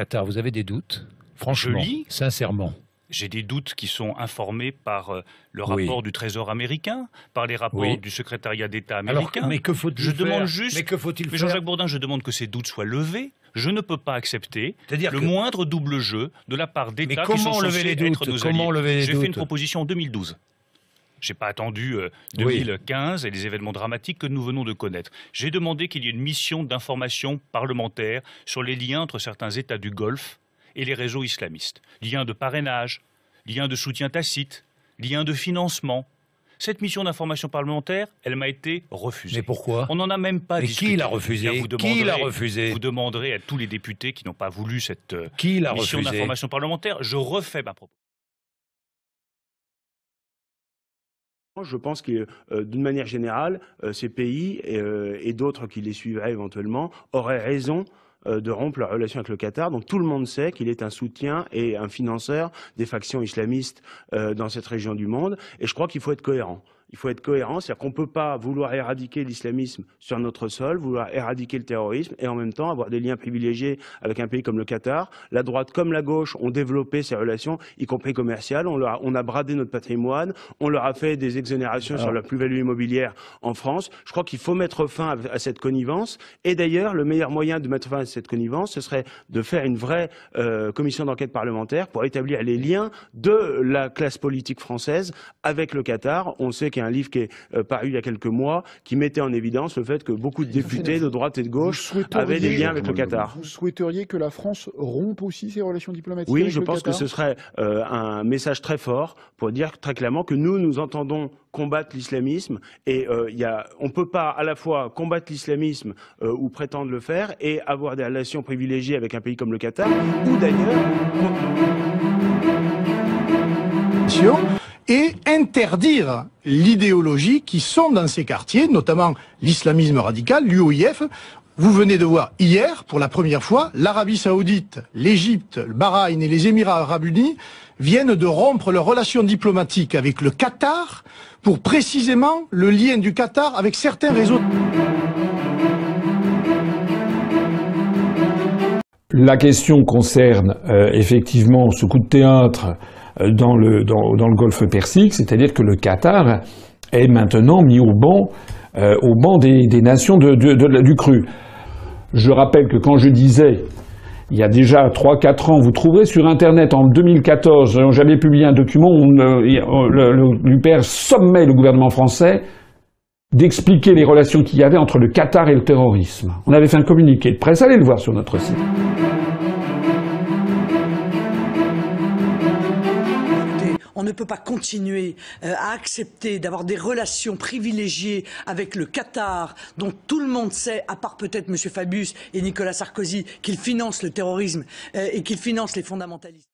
Qatar, vous avez des doutes? Franchement, sincèrement. J'ai des doutes qui sont informés par le rapport du Trésor américain, par les rapports du secrétariat d'État américain. Alors, mais que faut-il faire? Je demande juste, mais que faut-il faire? Jean-Jacques Bourdin, je demande que ces doutes soient levés. Je ne peux pas accepter le moindre double jeu de la part d'États qui sont censés être nos alliés. J'ai fait une proposition en 2012. Je n'ai pas attendu 2015 et les événements dramatiques que nous venons de connaître. J'ai demandé qu'il y ait une mission d'information parlementaire sur les liens entre certains États du Golfe et les réseaux islamistes. Liens de parrainage, liens de soutien tacite, liens de financement. Cette mission d'information parlementaire, elle m'a été refusée. Mais pourquoi? On n'en a même pas discuté. Qui l'a refusée? Qui l'a refusée? Vous demanderez à tous les députés qui n'ont pas voulu cette mission refusée? d'information parlementaire. Je refais ma proposition. Je pense que, d'une manière générale, ces pays et d'autres qui les suivraient éventuellement auraient raison de rompre leur relation avec le Qatar. Donc tout le monde sait qu'il est un soutien et un financeur des factions islamistes dans cette région du monde. Et je crois qu'il faut être cohérent. Il faut être cohérent, c'est-à-dire qu'on ne peut pas vouloir éradiquer l'islamisme sur notre sol, vouloir éradiquer le terrorisme et en même temps avoir des liens privilégiés avec un pays comme le Qatar. La droite comme la gauche ont développé ces relations, y compris commerciales. On a bradé notre patrimoine, on leur a fait des exonérations sur la plus-value immobilière en France. Je crois qu'il faut mettre fin à cette connivence. Et d'ailleurs, le meilleur moyen de mettre fin à cette connivence, ce serait de faire une vraie commission d'enquête parlementaire pour établir les liens de la classe politique française avec le Qatar. On sait qu'il y a un livre qui est paru il y a quelques mois qui mettait en évidence le fait que beaucoup de députés de droite et de gauche avaient des liens avec le Qatar. Vous souhaiteriez que la France rompe aussi ses relations diplomatiques avec le Qatar? Oui, je pense que ce serait un message très fort pour dire très clairement que nous entendons combattre l'islamisme et on ne peut pas à la fois combattre l'islamisme ou prétendre le faire et avoir des relations privilégiées avec un pays comme le Qatar ou d'ailleurs... et interdire l'idéologie qui sont dans ces quartiers, notamment l'islamisme radical, l'UOIF. Vous venez de voir hier, pour la première fois, l'Arabie Saoudite, l'Égypte, le Bahreïn et les Émirats Arabes Unis viennent de rompre leurs relations diplomatiques avec le Qatar pour précisément le lien du Qatar avec certains réseaux. La question concerne effectivement ce coup de théâtre dans le Golfe Persique, c'est-à-dire que le Qatar est maintenant mis au banc des nations du cru. Je rappelle que quand je disais, il y a déjà 3-4 ans, vous trouverez sur Internet, en 2014, j'avais publié un document où l'UPR sommait le gouvernement français d'expliquer les relations qu'il y avait entre le Qatar et le terrorisme. On avait fait un communiqué de presse, allez le voir sur notre site. On ne peut pas continuer à accepter d'avoir des relations privilégiées avec le Qatar, dont tout le monde sait, à part peut-être M. Fabius et Nicolas Sarkozy, qu'ils financent le terrorisme et qu'ils financent les fondamentalistes.